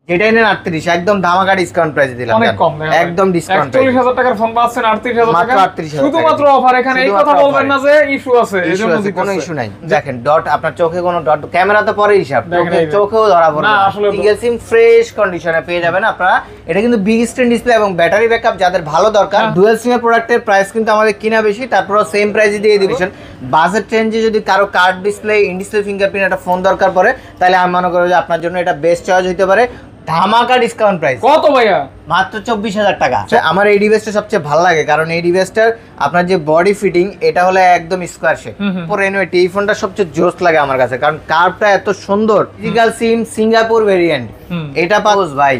যেটাই নেন 38 একদম ধামাকা ডিসকাউন্ট প্রাইসে দিলাম। অনেক কম, একদম ডিসকাউন্ট 41000 টাকার ফোন পাচ্ছেন 38000 টাকা, মাত্র 38,000 শুধুমাত্র অফার। এখানে এই কথা বলবেন না যে ইস্যু আছে, এজন্য কোনো ইস্যু নাই। দেখেন ডট আপনার চোখে কোনো ডট, ক্যামেরা তো পরে হিসাব, চোখেও ধরা পড়বে না। সিঙ্গেল সিম ফ্রেশ কন্ডিশনে পেয়ে যাবেন আপনারা। এটা কিন্তু বিগ স্ক্রিন ডিসপ্লে এবং ব্যাটারি ব্যাকআপ যাদের ভালো দরকার। ডুয়াল সিমের প্রোডাক্টের প্রাইস কিন্তু আমাদের কিনা বেশি, তারপর সেম প্রাইসে দিয়ে দিবেন। বাজেট রেঞ্জে যদি কারো card display, in display fingerprint একটা ফোন দরকার পড়ে, তাহলে আমি মনে করি যে আপনার জন্য এটা বেস্ট চয়েস হতে পারে। ধামাকা ডিসকাউন্ট প্রাইস কত ভাইয়া? মাত্র 24000 টাকা। আমার এই ডিভাইসটা সবচেয়ে ভালো লাগে, কারণ এই ডিভাইসটার আপনার যে বডি ফিটিং, এটা হলো একদম স্কোয়ার শেপ। পরে এনওয়ে এই ফোনটা সবচেয়ে জোস লাগে আমার কাছে, কারণ কার্ভটা এত সুন্দর। ফিজিক্যাল সিম সিঙ্গাপুর ভেরিয়েন্ট, এটা পাবো ভাই।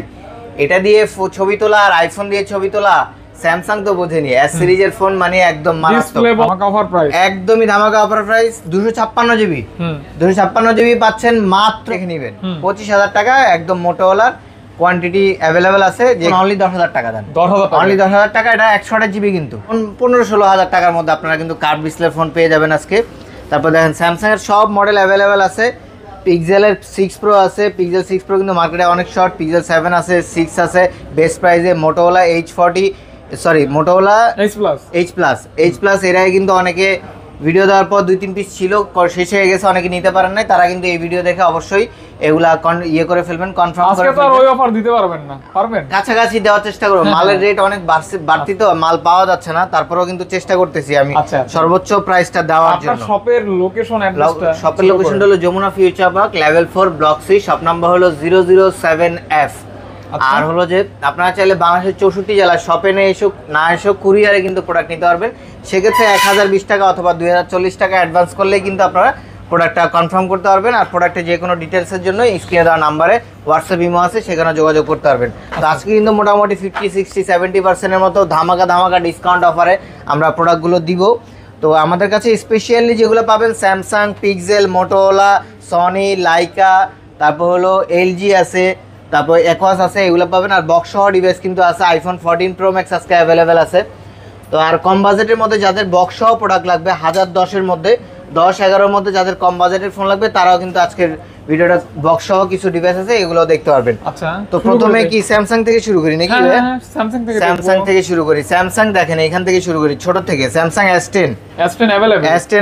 এটা দিয়ে ছবি তোলা আর আইফোন দিয়ে ছবি তোলা, স্যামসাং তো বোঝেনি। এস সিরিজের ফোন মানে একদম মারাত্মক ধামাকা অফার প্রাইস, একদমই ধামাকা অফার প্রাইস। 256 জিবি 256 জিবি পাচ্ছেন মাত্র, দেখে নেবেন 25000 টাকা। একদম মোটোওয়ালার কোয়ান্টিটি অ্যাভেলেবেল আছে, যে অনলি 10000 টাকা দেন। 10000 টাকা, অনলি 10000 টাকা। এটা 128 জিবি কিন্তু 15-16000 টাকার মধ্যে আপনারা কিন্তু কার্ভ ডিসপ্লে ফোন পেয়ে যাবেন আজকে। তারপর দেখেন স্যামসাং এর সব মডেল অ্যাভেলেবেল আছে। পিক্সেলের 6 প্রো আছে, পিক্সেল 6 প্রো কিন্তু মার্কেটে অনেক শর্ট। পিক্সেল 7 আছে, 6 আছে বেস্ট প্রাইসে। মোটোওয়ালা মোটোওয়ালা H প্লাস এরাই কিন্তু অনেকে ভিডিও দেওয়ার পর 2-3 পিস ছিল, শেষ হয়ে গেছে, অনেকে নিতে পারেন নাই। তারা কিন্তু এই ভিডিও দেখে অবশ্যই এগুলা ইয়ে করে ফেলবেন, কনফার্ম করে ফেলবেন। আজকে তো ওই অফার দিতে পারবেন না, পারবেন? কাছাকাছি দেওয়ার চেষ্টা করব। মালের রেট অনেক বাড়তি তো, মাল পাওয়া যাচ্ছে না, তারপরেও কিন্তু চেষ্টা করতেছি আমি সর্বোচ্চ প্রাইসটা দেওয়ার জন্য। আপনার শপের লোকেশন অ্যাড্রেসটা? শপের লোকেশনটা হলো Jamuna future park, level 4, block 3, shop number হলো 007F। আর হলো যে আপনারা চাইলে বাংলাদেশের 64 জেলার শপে না এসে কুরিয়ারে কিন্তু প্রোডাক্ট নিতে পারবেন। সেক্ষেত্রে 1020 টাকা অথবা 2040 টাকা অ্যাডভান্স করলেই কিন্তু আপনারা প্রোডাক্টটা কনফার্ম করতে পারবেন। আর প্রোডাক্টের যে কোনো ডিটেলসের জন্য স্ক্রিনে দেওয়া নাম্বারে হোয়াটসঅ্যাপ ইমো আছে, সেখানে যোগাযোগ করতে পারবেন। তো আজকে কিন্তু মোটামুটি 50-60-70% মতো ধামাকা ডিসকাউন্ট অফারে আমরা প্রোডাক্টগুলো দিব। তো আমাদের কাছে স্পেশালি যেগুলো পাবেন স্যামসাং, পিক্সেল, মোটোওয়ালা, সনি, লাইকা, তারপর হলো এলজি আছে, তারপর অ্যাকোয়াস আছে, এগুলো পাবেন। আর বক্স সহ ডিভাইস কিন্তু আছে, আইফোন 14 প্রো ম্যাক্স আজকে অ্যাভেলেবেল আছে। তো আর কম বাজেটের মধ্যে যাদের বক্স সহ প্রোডাক্ট লাগবে, 1010-এর মধ্যে 10-11-এর মধ্যে যাদের কম বাজেটের ফোন লাগবে, তারাও কিন্তু আজকের ভিডিওটা বক্স সহ কিছু ডিভাইস আছে, এগুলো দেখতে পারবেন। আচ্ছা, তো প্রথমে কি স্যামসাং থেকে শুরু করি নাকি? স্যামসাং থেকে শুরু করি। স্যামসাং দেখেন এখান থেকে শুরু করি, ছোট থেকে। Samsung S10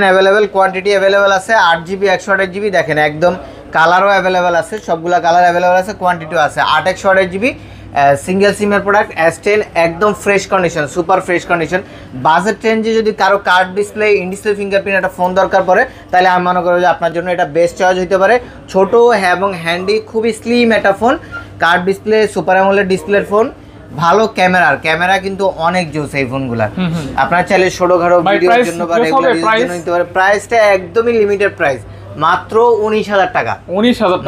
available, quantity available আছে। 8GB 128GB দেখেন, একদম কালারও অ্যাভেলেবেল আছে, সবগুলা কালার অ্যাভেলেবেল আছে, কোয়ান্টিটিও আছে। 8 128GB সিঙ্গেল সিমের প্রোডাক্ট S10, একদম fresh condition, super fresh condition. Budget রেঞ্জে যদি কারো card display, in display fingerprint একটা ফোন দরকার পড়ে, তাহলে আমি মনে করি যে আপনার জন্য এটা বেস্ট চয়েস হতে পারে। ছোট এবং হ্যান্ডি, খুবই স্লিম একটা phone. Card display, super AMOLED ডিসপ্লের ফোন, ভালো ক্যামেরা কিন্তু অনেক জোস এই ফোনগুলা। আপনারা চাইলে ছোটখাটো ভিডিওর জন্য বা রেগুলার ইউজের জন্য নিতে পারে। প্রাইসটা একদমই লিমিটেড প্রাইস, মাত্র 19000 টাকা।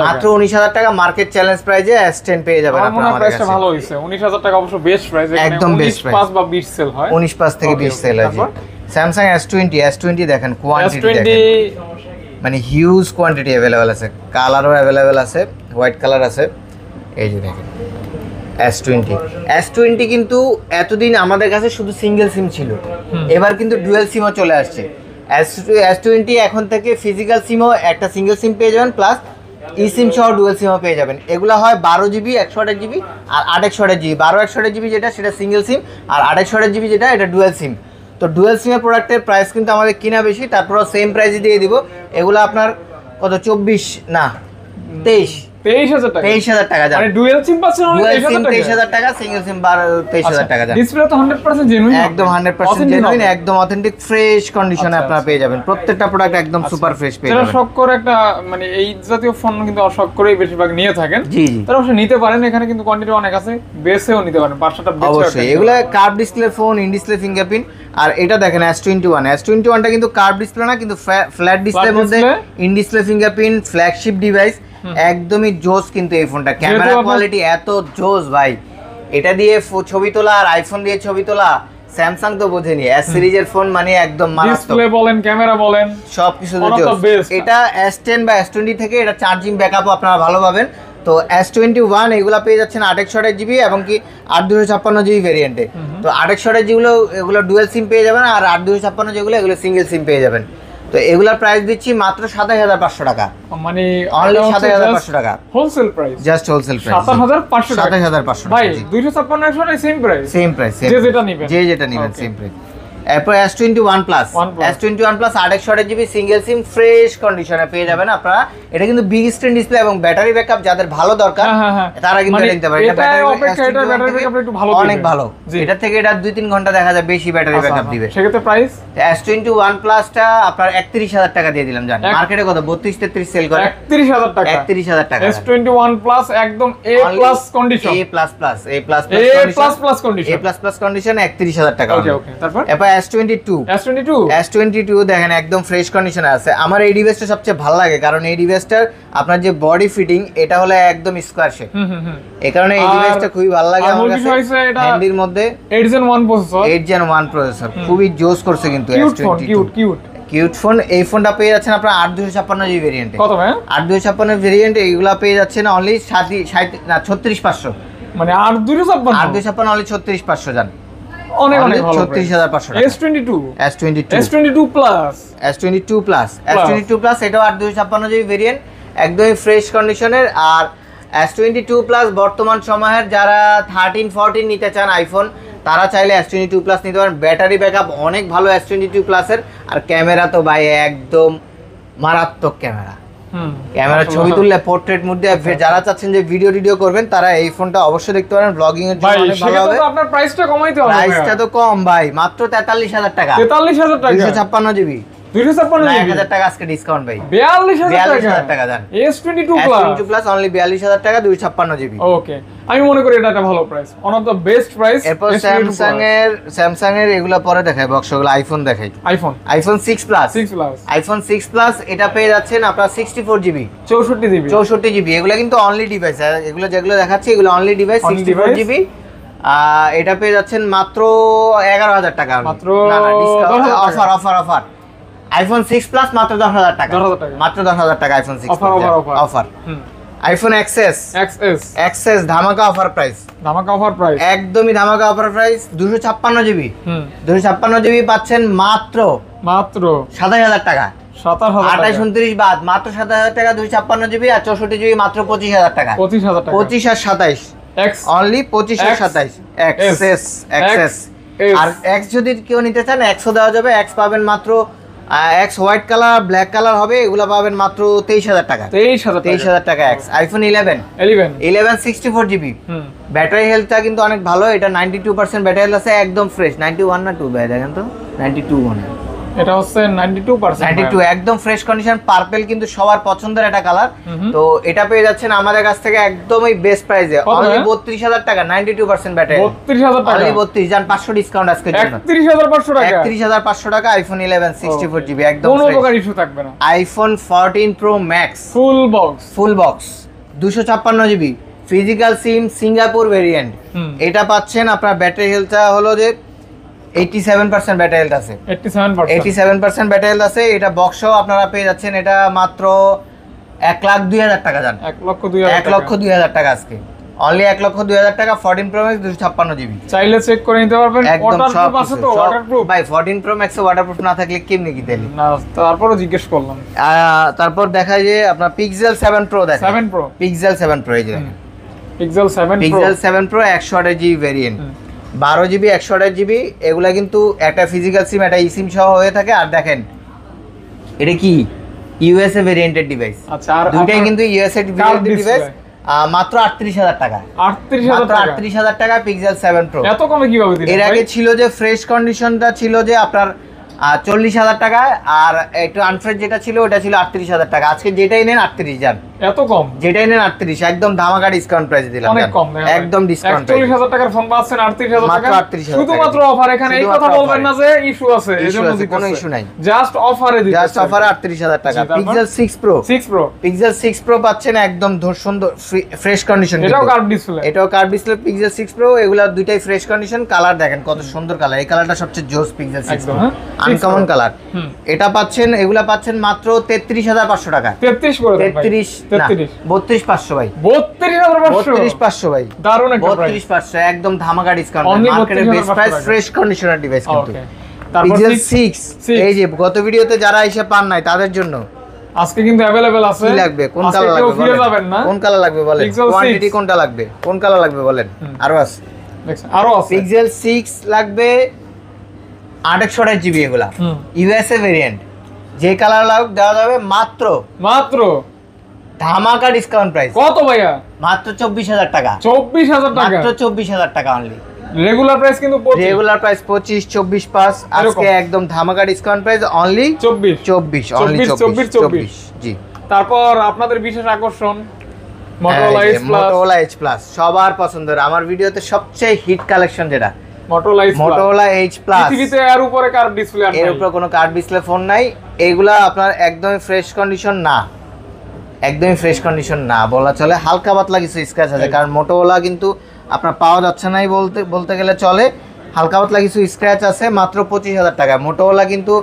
মাত্র 19000 টাকা মার্কেট চ্যালেঞ্জ প্রাইসে S10 পেয়ে যাবেন আপনারা। আমাদের কাছে ভালো হইছে 19000 টাকা, অবশ্য বেস্ট প্রাইস, একদম বেস্ট প্রাইস। 19 বা 20 সেল হয়, 19 থেকে 20 সেল হয়। স্যামসাং S20 দেখেন, কোয়ান্টিটি দেখেন, মানে হিউজ কোয়ান্টিটি अवेलेबल আছে। কালারও अवेलेबल আছে, হোয়াইট কালার আছে। এই যে দেখেন S20 কিন্তু এতদিন আমাদের কাছে শুধু সিঙ্গেল সিম ছিল, এবার কিন্তু ডুয়াল সিমও চলে আসছে। S20 এখন থেকে ফিজিক্যাল সিমও একটা সিঙ্গেল সিম পেয়ে যাবেন, প্লাস ই সিম সহ ডুয়াল সিমও পেয়ে যাবেন। এগুলো হয় 12GB 128GB আর 8 128GB। 12 128GB যেটা, সেটা সিঙ্গেল সিম, আর 8 128GB যেটা, এটা ডুয়াল সিম। তো ডুয়াল সিমের প্রোডাক্টের প্রাইস কিন্তু আমাদের কিনা বেশি, তারপরও সেম প্রাইসে দিয়ে দিব। এগুলো আপনার কত, 23000 টাকা মানে ডুয়াল সিম পাচ্ছেন অনলি 23000 টাকা, সিঙ্গেল সিম 23000 টাকা। ডিসপ্লে তো 100% জেনুইন, একদম 100% জেনুইন, একদম অথেন্টিক ফ্রেশ কন্ডিশনে আপনারা পেয়ে যাবেন। প্রত্যেকটা প্রোডাক্ট একদম সুপার ফ্রেশ পেয়ে যাবেন। যারা শক করে একটা, মানে এই জাতীয় ফোন কিন্তু শক করেই বেশিরভাগ নিয়ে থাকেন, জি তারা অবশ্যই নিতে পারেন। এখানে কিন্তু কোয়ান্টিটি অনেক আছে, বেসেও নিতে পারেন, 5-7টা বেস অবশ্যই। এগুলো curve display phone, in display fingerprint. আর এটা দেখেন S21টা কিন্তু কার্ভ ডিসপ্লে না, কিন্তু ফ্ল্যাট ডিসপ্লের মধ্যে in display fingerprint, flagship device, একদমই জোস কিন্তু এই ফোনটা। ক্যামেরা কোয়ালিটি এত জোস ভাই, এটা দিয়ে ছবি তোলা আর আইফোন দিয়ে ছবি তোলা, স্যামসাং তো বোঝেনি। S সিরিজের ফোন মানে একদম মারাত্মক, ডিসপ্লে বলেন, ক্যামেরা বলেন, সবকিছু জোস। এটা S10 বা S20 থেকে এটা চার্জিং ব্যাকআপও আপনারা ভালো পাবেন। তো S21 এগুলো পেয়ে যাচ্ছেন 8 128GB এবং কি 8 256GB ভেরিয়েন্টে। তো 8 128GB এগুলো ডুয়াল সিম পেয়ে যাবেন, আর 8 256 যেগুলো, এগুলো সিঙ্গেল সিম পেয়ে যাবেন। তো তো এগুলার প্রাইস দিচ্ছি মাত্র 27500 টাকা, মানে অনলি 27500 টাকা wholesale price, just wholesale price 27500 টাকা। 27500 ভাই 256 একশো সেম প্রাইস, সেম প্রাইস, যে যেটা নেবেন, যে যেটা নেবেন সেম প্রাইস। এরপর S21 plus, S21 plus 8 GB single SIM fresh কন্ডিশনে পেয়ে যাবেন আপনারা। এটা কিন্তু বিগ স্ক্রিন ডিসপ্লে এবং ব্যাটারি ব্যাকআপ যাদের ভালো দরকার তারা কিন্তু এটা নিতে পারে। এটা ব্যাটারি ব্যাকআপ একটু ভালো, অনেক ভালো। এটা থেকে এটা 2-3 ঘন্টা দেখা যায় বেশি ব্যাটারি ব্যাকআপ দিবে। সেক্ষেত্রে প্রাইস S21 প্লাসটা আপনার 31000 টাকা দিয়ে দিলাম। জানেন মার্কেটে কত 32-33 সেল করে? 31000 টাকা, 31000 টাকা। S21 প্লাস একদম A plus condition, A plus plus, A plus plus condition, A plus plus condition 31000 টাকা। ওকে ওকে। তারপর S22 দেখেন একদম ফ্রেশ কন্ডিশনে আছে। আমার এই ডিভাইসটা সবচেয়ে ভালো লাগে কারণ এই ডিভাইসটার আপনার যে বডি ফিটিং এটা হলো একদম স্কয়ার শেপ। এই কারণে এই ডিভাইসটা খুবই ভালো লাগে আমার কাছে। হ্যান্ডির মধ্যে 8 Gen 1 প্রসেসর, 8 Gen 1 প্রসেসর, খুবই জোস করছে কিন্তু S22। Cute phone. এই ফোনটা পেয়ে যাচ্ছেন আপনারা 8256 জিবি ভেরিয়েন্টে। কত ভাই? 8256 ভেরিয়েন্টে এইগুলা পেয়ে যাচ্ছেন অনলি 36500, মানে 8256 অনলি 36500 জান, অনেক অনেক ভালো। 36500 টাকা। S22 প্লাস, S22 প্লাস এটাও 8256 জিবি ভেরিয়েন্ট, একদমই ফ্রেশ কন্ডিশনের। আর S22 প্লাস বর্তমান সময়ের যারা 13 14 নিতে চান আইফোন তারা চাইলে S22 প্লাস নিতে পারেন। ব্যাটারি ব্যাকআপ অনেক ভালো S22 প্লাসের, আর ক্যামেরা তো ভাই একদম মারাত্মক ক্যামেরা। ক্যামেরা ছবি তুললে পোর্ট্রেট মধ্যে, যারা চাচ্ছেন যে ভিডিও করবেন তারা এই ফোনটা অবশ্যই দেখতে পারেন, ব্লগিং এর জন্য অনেক ভালো হবে। আপনার প্রাইসটা কমাইতে হবে। প্রাইসটা তো কম ভাই, মাত্র 43000 টাকা। 43000 টাকা, 256 জিবি, 1000 টাকা আজকে ডিসকাউন্ট ভাই, 42000 টাকা জান। S22 প্লাস অনলি 42000 টাকা, 256 জিবি। ওকে, আমি মনে করি এটা একটা ভালো price, one of the best price. এরপর স্যামসাং এর এগুলা পরে দেখাই, বক্সগুলো আইফোন দেখাই। আইফোন 6 প্লাস এটা পেয়ে যাচ্ছেন আপনারা 64 জিবি, 64 জিবি। এগুলা কিন্তু অনলি ডিভাইস, এগুলো যেগুলো দেখাচ্ছি এগুলো অনলি ডিভাইস, 64 জিবি। এটা পেয়ে যাচ্ছেন মাত্র 11000 টাকা, মাত্র অফার। আইফোন 6 প্লাস মাত্র 10000 টাকা, মাত্র 10000 টাকা আইফোন 6 অফার। আইফোন এক্সএস ধামাকা অফার প্রাইস, একদমই ধামাকা অফার প্রাইস। 256 জিবি, 256 জিবি পাচ্ছেন মাত্র 27000 টাকা, 28-29 বাদ, মাত্র 27000 টাকা 256 জিবি। আর 64 জিবি মাত্র 25000 টাকা, 25 আর 27, অনলি 25 আর 27 এক্সএস। আর এক্স যদি কেউ নিতে চান এক্সও দেওয়া যাবে, এক্স পাবেন মাত্র x white colour black colour হবে, এগুলো পাবেন মাত্র 23000 টাকা, 23000 টাকা এক্স। IPhone 11 64 GB. ব্যাটারি হেলথটা কিন্তু অনেক ভালো, এটা 92% ব্যাটারি হেলথ আছে, একদম ফ্রেশ। 91 না 2 ভাই দেখেন তো, 92 মনে হয়, এটা হচ্ছে 92%, একদম ফ্রেশ কন্ডিশন। পার্পল কিন্তু সবার পছন্দের একটা কালার। তো এটা পেয়ে যাচ্ছেন আমাদের কাছ থেকে একদমই বেস্ট প্রাইসে, অনলি 32000 টাকা, 92% ব্যাটারি, 32000 টাকা, অনলি 32 জান, 500 ডিসকাউন্ট আজকের জন্য, 31500 টাকা, 31500 টাকা। আইফোন 11 64 জিবি, একদম কোনো প্রকার ইস্যু থাকবে না। IPhone 14 pro max full box 256 GB, physical সিম সিঙ্গাপুর ভেরিয়েন্ট। এটা পাচ্ছেন আপনার ব্যাটারি হেলথটা হলো যে 87% ব্যাটারি হেলথ আছে, 87% ব্যাটারি হেলথ আছে। এটা বক্সও আপনারা পেয়ে যাচ্ছেন, এটা মাত্র 1,02,000 টাকা জান, 1,02,000 টাকা আজকে, অনলি 1,02,000 টাকা। 14 প্রো ম্যাক্স 256 জিবি, চাইলে চেক করে নিতে পারবেন। ওয়াটারপ্রুফ আছে তো? ওয়াটারপ্রুফ ভাই 14 প্রো ম্যাক্সে ওয়াটারপ্রুফ না থাকলে কেমনে কি দিলি না, তারপরও জিজ্ঞেস করলাম। তারপর দেখায় যে আপনার পিক্সেল 7 প্রো দেখেন, পিক্সেল 7 প্রো, এই যে দেখেন pixel 7 pro 128 GB variant, 12 GB 128 GB. এগুলা কিন্তু একটা ফিজিক্যাল সিম একটা ইসিম সহ হয়ে থাকে। আর দেখেন এটা কি ইউএসএ ভেরিয়েন্টের ডিভাইস, আচ্ছা, আর দুইটাই কিন্তু ইউএসএ ভেরিয়েন্টের ডিভাইস। মাত্র 38000 টাকা, 38000 টাকা পিক্সেল 7 প্রো। এত কমে কিভাবে দিলেন? এর আগে ছিল যে ফ্রেশ কন্ডিশনটা ছিল যে আপনার 40,000 টাকা, আর একটু আনফ্রেশ যেটা ছিল ওটা ছিল 38000 টাকা। আজকে যেটাই নেন 38 জান, এত কম, যেটাই নেন 38, একদম ধামাকা ডিসকাউন্ট প্রাইস দিলাম, অনেক কম, একদম ডিসকাউন্ট। 40000 টাকার ফোন পাচ্ছেন 38000 টাকা, শুধুমাত্র অফার। এখানে এই কথা বলবেন না যে ইস্যু আছে, এজন্য কোনো ইস্যু নাই, জাস্ট অফারে দিচ্ছি, জাস্ট অফারে 38000 টাকা। পিক্সেল 6 প্রো পাচ্ছেন একদম সুন্দর ফ্রেশ কন্ডিশন, এটাও কার্ভ ডিসপ্লে, পিক্সেল 6 প্রো। এগুলা দুইটাই ফ্রেশ কন্ডিশন। কালার দেখেন কত সুন্দর কালার, এই কালারটা সবচেয়ে জোস পিক্সেল 6 প্রো, আনকমন কালার। এটা পাচ্ছেন, এগুলা পাচ্ছেন মাত্র 33500 টাকা, 33 করে দেন ভাই, 32500 ভাই, 32500 ভাই, দারুণ একটা প্রাইস, 32500 একদম ধামাকা ডিসকাউন্ট, মার্কেটের best price, fresh conditioner device কিন্তু। তারপর পিক্সেল 6 এই যে গত ভিডিওতে যারা এসে পান নাই তাদের জন্য আজকে কিন্তু अवेलेबल আছে। কি লাগবে, কোন কালার লাগবে ফিরে যাবেন না, কোন কালার লাগবে বলেন, কোয়ান্টিটি কোনটা লাগবে, কোন কালার লাগবে বলেন। আরো আছে, দেখছেন আরো আছে। পিক্সেল 6 লাগবে 828 জিবি, এগুলা ইউএসএ ভেরিয়েন্ট। যে কালার লাগ দেওয়া যাবে মাত্র ধামাকা ডিসকাউন্ট প্রাইস। কত ভাইয়া? মাত্র 24000 টাকা। 24000 টাকা, মাত্র 24000 টাকা অনলি। রেগুলার প্রাইস কিন্তু 25, রেগুলার প্রাইস 25 24 5, আজকে একদম ধামাকা ডিসকাউন্ট প্রাইস অনলি 24 অনলি 24 জি। তারপর আপনাদের বিশেষ আকর্ষণ Motorola Edge Plus সবার পছন্দের, আমার ভিডিওতে সবচেয়ে হিট কালেকশন যেটা Motorola Edge Plus। পৃথিবীতে এর উপরে কার্ভ ডিসপ্লে আছে, এর উপরে কোনো কার্ভ ডিসপ্লে ফোন নাই। এগুলা আপনার একদমই ফ্রেশ কন্ডিশন না, একদমই ফ্রেশ কন্ডিশন না বলা চলে, হালকা পাতলা কিছু স্ক্র্যাচ আছে। কারণ Motorola কিন্তু আপনার পাওয়া যাচ্ছে নাই বলতে গেলে চলে, হালকা পাতলা কিছু স্ক্র্যাচ আছে। মাত্র 25000 টাকা। Motorola কিন্তু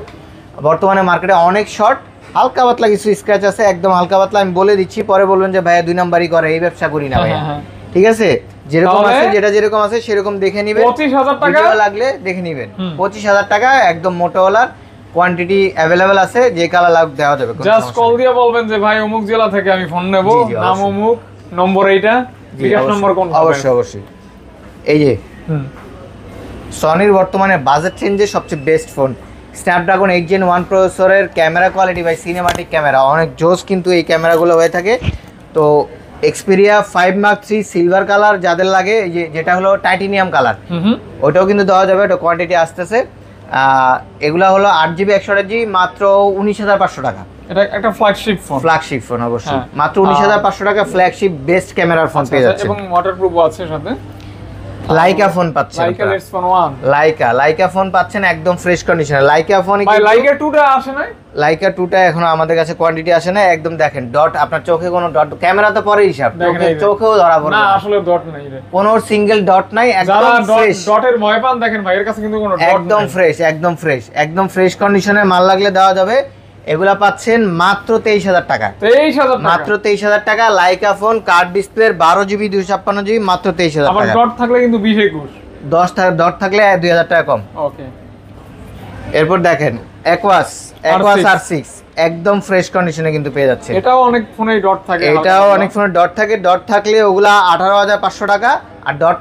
বর্তমানে মার্কেটে অনেক শর্ট, হালকা পাতলা কিছু স্ক্র্যাচ আছে, একদম হালকা পাতলা। আমি বলে দিচ্ছি, পরে বলবেন যে ভাইয়া 2 নাম্বারই করে, এই ব্যবসা করি না ভাইয়া। ঠিক আছে, যেরকম আছে যেটা যেরকম আছে সেরকম দেখে নিবেন। 25000 টাকা লাগলে দেখে নিবেন। 25000 টাকা একদম Motorola, কোয়ান্টিটি अवेलेबल আছে, যে কালার লাগ দেওয়া যাবে। জাস্ট কল দিয়ে বলবেন যে ভাই অমুক জেলা থেকে আমি ফোন নেব, নাম অমুক, নম্বর এইটা, বিকাশ নম্বর কোন? অবশ্যই। এই যে সনির বর্তমানে বাজেট রেঞ্জে সবচেয়ে বেস্ট ফোন, স্ন্যাপড্রাগন 8 Gen 1 প্রসেসরের camera quality by cinematic camera অনেক জোস কিন্তু এই ক্যামেরাগুলো হয়ে থাকে। তো Xperia 5 Mark 3 সিলভার কালার যাদের লাগে, এই যে যেটা হলো টাইটেনিয়াম কালার, ওটাও কিন্তু দেওয়া যাবে। এটা কোয়ান্টিটি আসতেছে। এগুলা হলো 8GB 128GB, মাত্র 19500 টাকা। এটা একটা ফ্ল্যাগশিপ ফোন অবশ্যই, মাত্র 19500 টাকা। ফ্ল্যাগশিপ বেস্ট ক্যামেরার ফোন পেয়ে যাচ্ছে এবং ওয়াটারপ্রুফও আছে সাথে। লাইকা ফোন পাচ্ছেন, লাইকা ফোন পাচ্ছেন একদম ফ্রেশ কন্ডিশনে। লাইকা ফোন, লাইকা 2টা আসে না, লাইকা 2টা এখনো আমাদের কাছে কোয়ান্টিটি আসে না। একদম দেখেন ডট, আপনার চোখে কোনো ডট, ক্যামেরা তো পরে হিসাব, চোখেও ধরা পড়বে না, আসলে ডট নাই রে, কোনো সিঙ্গেল ডট নাই, একদম ফ্রেশ। ডটের ভয় পান দেখেন ভাই, এর কাছে কিন্তু কোনো ডট নাই, একদম ফ্রেশ, একদম ফ্রেশ কন্ডিশনের মাল লাগলে দেওয়া যাবে। এগুলা পাচ্ছেন মাত্র 23000 টাকা। মাত্র 23000 টাকা। লাইকা ফোন, কার্ড ডিসপ্লের 12GB 256GB, মাত্র 23000 টাকা। আবার ডট থাকলে কিন্তু 20-21, 10 ডট থাকলে 2000 টাকা কম। ওকে। এরপর দেখেন Aquas R6 একদম ফ্রেশ কন্ডিশনে কিন্তু পেয়ে যাচ্ছে। এটাও অনেক ফোনে ডট থাকে, এটাও অনেক ফোনে ডট থাকে। ডট থাকলে ওগুলা 18500 টাকা, আর ডট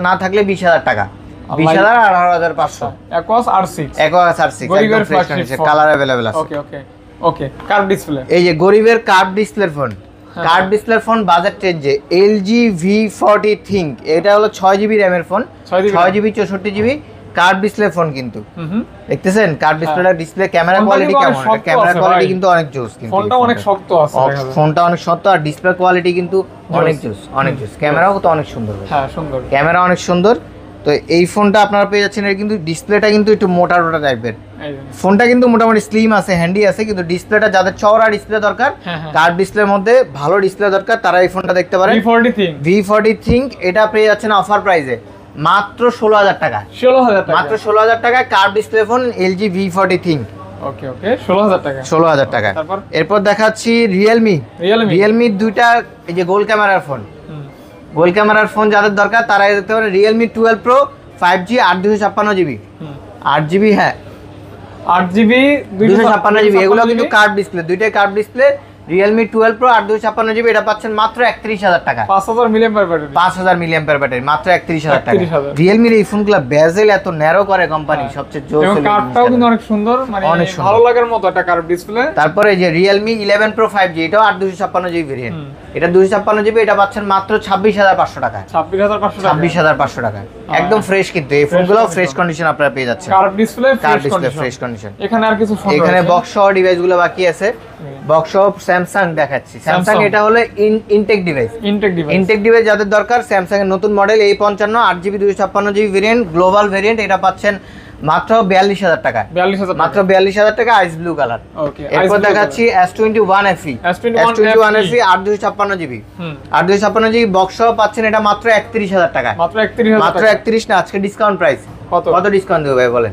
না থাকলে 20000 টাকা। 20000 আর 18500। Aquas R6 একদম ফ্রেশ কন্ডিশন, কালার अवेलेबल আছে। ওকে। কার্ভ ডিসপ্লে, এই যে গরিবের কার্ভ ডিসপ্লের ফোন, কার্ভ ডিসপ্লের ফোন বাজেট রেঞ্জে LG V40 Think। এটা হলো 6GB RAM এর phone, 6GB 64GB curve display phone কিন্তু। দেখতেছেন কার্ভ ডিসপ্লেটা, ডিসপ্লে ক্যামেরা কোয়ালিটি কেমন? ক্যামেরা কোয়ালিটি কিন্তু অনেক জোস, কিন্তু ফোনটা অনেক শক্ত আছে, ফোনটা অনেক শক্ত, আর ডিসপ্লে কোয়ালিটি কিন্তু অনেক জোস, ক্যামেরাও তো অনেক সুন্দর। হ্যাঁ সুন্দর, ক্যামেরা অনেক সুন্দর। তো এই ফোনটা আপনারা পেয়ে যাচ্ছেন। এর কিন্তু ডিসপ্লেটা কিন্তু একটু মোটা টাইপের, ফোনটা কিন্তু মোটামুটি স্লিম আছে, হ্যান্ডি আছে, কিন্তু ডিসপ্লেটা যাদের চওড়া ডিসপ্লে দরকার, কার্ভ ডিসপ্লের মধ্যে ভালো ডিসপ্লে দরকার, তারা এই ফোনটা দেখতে পারেন। V40 Think এটা পেয়ে যাচ্ছেন অফার প্রাইসে মাত্র 16000 টাকা। মাত্র 16000 টাকা curve display phone LG V40 Think। ওকে 16000 টাকা। এরপর দেখাচ্ছি Realme দুইটা, এই যে গোল ক্যামেরার ফোন, গোল ক্যামেরার ফোন যাদের দরকার তারা দেখতে পারেন। Realme 12 Pro 5G 856GB, 8GB, হ্যাঁ 8GB 256GB। এগুলো কিন্তু কার্ভ ডিসপ্লে, দুইটাই curve display. Realme 12 Pro 856GB, এটা পাচ্ছেন মাত্র 31000 টাকা। 5000 mAh ব্যাটারি, মাত্র 31000 টাকা। Realme এই ফোনগুলো বেজেল এত ন্যারো করে কোম্পানি, সবচেয়ে জোস। এবং কার্ভটাও কিন্তু অনেক সুন্দর, মানে ভালো লাগার মতো একটা কার্ভ ডিসপ্লে। তারপরে যে Realme 11 Pro 5G, এটাও 856GB ভেরিয়েন্ট, এটা 256GB, এটা পাচ্ছেন মাত্র 26500 টাকা। 26500 টাকা একদম ফ্রেশ, কিন্তু এই ফোনগুলো ফ্রেশ কন্ডিশন আপনারা পেয়ে যাচ্ছেন। Curve display fresh condition. এখানে আর কিছু ফোন, এখানে বক্স সহ ডিভাইসগুলো বাকি আছে। বক্স সহ স্যামসাং দেখাচ্ছি। স্যামসাং এটা হলো ইনটেক ডিভাইস যাদের দরকার, স্যামসাং এর নতুন model A55 8GB 256GB variant, global variant, এটা পাচ্ছেন মাত্র 42000 টাকা। মাত্র 42000 টাকা, আইস ব্লু কালার। এরপর দেখাচ্ছি S21 FE 856GB, 856GB box সহ পাচ্ছেন, এটা মাত্র 31000 টাকা। মাত্র 31 না, আজকে ডিসকাউন্ট প্রাইস। কত ডিসকাউন্ট দেব ভাই বলেন?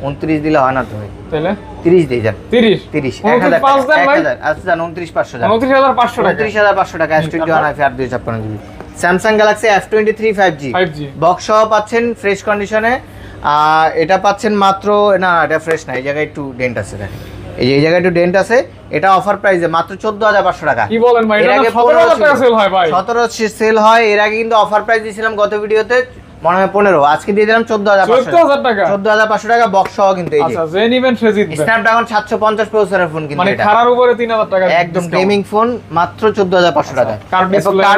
29 দিলে হয় না তো ভাই, তাহলে 30 দিয়ে যান। 30 1000 আচ্ছা জান 29500 যান, 29500 টাকা S21 FE 856GB। Samsung Galaxy S23 5G box সহ পাচ্ছেন ফ্রেশ কন্ডিশনে, এটা পাচ্ছেন মাত্র, না এটা ফ্রেশ না, এই জায়গায় একটু ডেন্ট আছে দেখেন, এই জায়গায় একটু ডেন্ট আছে। এটা অফার প্রাইসে মাত্র 14500 টাকা। কি বলেন ভাই, এটা 17000 টাকা সেল হয় ভাই? 17 সেল হয়। এর আগে কিন্তু অফার প্রাইস দিয়েছিলাম গত ভিডিওতে মনে হয় 15, আজকে দিয়ে দিলাম 14500 টাকা। 14500 টাকা বক্স সহ কিন্তু এই যে। আচ্ছা, যে নিবেন সে জিতবে। স্ন্যাপড্রাগন 750 প্রসেসরের ফোন কিন্তু মানে এটা খারার উপরে 3000 টাকা একদম গেমিং ফোন, মাত্র 14500 টাকা। Curve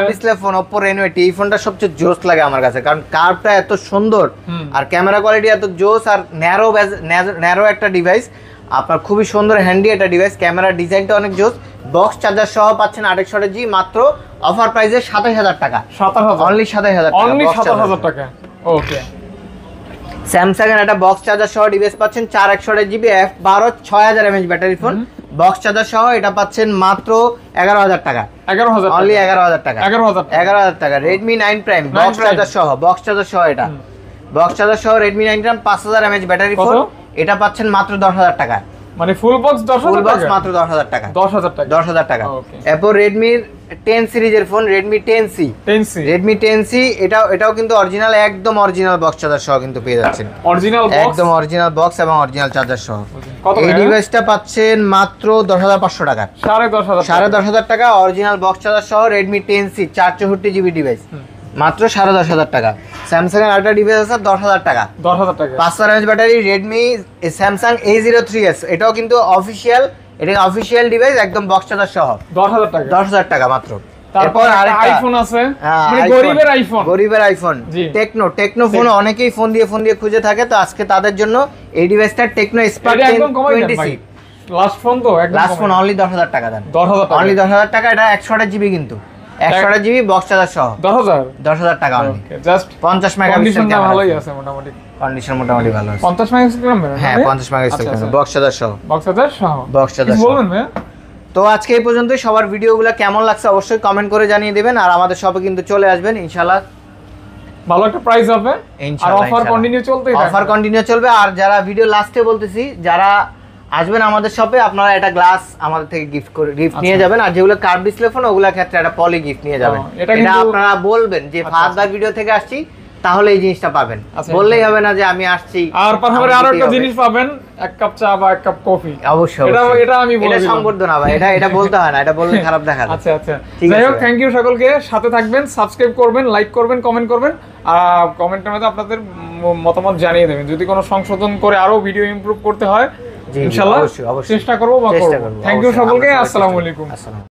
display phone Oppo Reno 8, এই ফোনটা সবচেয়ে জোস লাগে আমার কাছে, কারণ কার্ভটা এত সুন্দর আর ক্যামেরা কোয়ালিটি এত জোস, আর ন্যারো একটা ডিভাইস, আপনার খুবই সুন্দর হ্যান্ডি একটা ডিভাইস, ক্যামেরার ডিজাইনটা অনেক জোস। বক্স চার্জার সহ পাচ্ছেন 2800 জি মাত্র অফার প্রাইসে 27000 টাকা। 27000 অনলি 27000 টাকা, অনলি 27000 টাকা। ওকে। স্যামসাং এর একটা বক্স চার্জার সহ ডিভাইস পাচ্ছেন 4100 GB F12 6000 mAh battery phone, box charger সহ এটা পাচ্ছেন মাত্র 11000 টাকা। 11000 অনলি 11000 টাকা। 11000 টাকা। Redmi 9 Prime বক্স চার্জার সহ এটা বক্স চার্জার সহ Redmi 9 Prime 5000 mAh battery phone, এটা পাচ্ছেন মাত্র 10000 টাকা। মানে ফুল বক্স 10000 টাকা? ফুল বক্স মাত্র 10000 টাকা। 10000 টাকা। এরপর Redmi 10 সিরিজের phone Redmi 10C Redmi 10C এটাও কিন্তু অরিজিনাল, একদম অরিজিনাল বক্স চার্জার সহ কিন্তু পেয়ে যাচ্ছেন। অরিজিনাল বক্স, একদম অরিজিনাল বক্স এবং অরিজিনাল চার্জার সহ। কত এই ডিভাইসটা পাচ্ছেন মাত্র 10500 টাকা। 10500 টাকা অরিজিনাল বক্স চার্জার সহ Redmi 10C 464 জিবি ডিভাইস, মাত্র 10500 টাকা। স্যামসাং এর আরেকটা ডিভাইস আছে 10000 টাকা। 5000 mAh battery Redmi Samsung A03s, এটাও কিন্তু অফিশিয়াল, এটা অফিশিয়াল ডিভাইস একদম বক্স চার্জার সহ 10000 টাকা মাত্র। তারপর আরেকটা আইফোন আছে, মানে গরিবের আইফোন টেকনো ফোন অনেকেই ফোন দিয়ে খুঁজে থাকে, তো আজকে তাদের জন্য এই ডিভাইসটা Tecno Spark 20C last phone, তো একদম লাস্ট ফোন অনলি 10000 টাকা দেন। 10000 টাকা, অনলি 10000 টাকা। এটা 128 জিবি কিন্তু 128 জিবি বক্স চার্জার সহ 10000 টাকা অনলি। জাস্ট 50 মেগাপিক্সেল ক্যামেরা, ভালোই আছে মোটামুটি, কন্ডিশন মোটামুটি ভালো আছে। 50 মেগাপিক্সেল ক্যামেরা, হ্যাঁ 50 মেগাপিক্সেল ক্যামেরা বক্স চার্জার সহ। বলবেন ভাই? তো আজকে এই পর্যন্তই। সবার ভিডিওগুলো কেমন লাগছে অবশ্যই কমেন্ট করে জানিয়ে দিবেন, আর আমাদের শপে কিন্তু চলে আসবেন ইনশাআল্লাহ, ভালো একটা প্রাইস হবে, আর অফার কন্টিনিউ চলতেই থাকবে। অফার কন্টিনিউ চলবে। আর যারা ভিডিও লাস্টে বলতেছি, যারা আসবেন আমাদের শপে, আপনারা একটা গ্লাস আমাদের থেকে গিফট নিয়ে যাবেন, আর যেগুলো কার্ভ ডিসপ্লে ফোন ওগুলোর ক্ষেত্রে একটা পলি গিফট নিয়ে যাবেন। এটা আপনারা বলবেন যে ফার্দার ভিডিও থেকে আসছি, তাহলে এই জিনিসটা পাবেন, বললেই হবে না যে আমি আসছি। আর পাশাপাশি আরো একটা জিনিস পাবেন, এক কাপ চা বা এক কাপ কফি। অবশ্যই এটা আমি বলবো, এটা সম্বর্ধনা ভাই, এটা বলতে হয় না, এটা বললে খারাপ দেখায়। আচ্ছা যাই হোক, থ্যাংক ইউ সকলকে, সাথে থাকবেন, সাবস্ক্রাইব করবেন, লাইক করবেন, কমেন্ট করবেন, আর কমেন্টের মধ্যে আপনাদের মতামত জানিয়ে দেবেন। যদি কোনো সংশোধন করে আরো ভিডিও ইমপ্রুভ করতে হয় ইনশাআল্লাহ চেষ্টা করব বা করব। থ্যাংক ইউ সকলকে, আসসালামু আলাইকুম।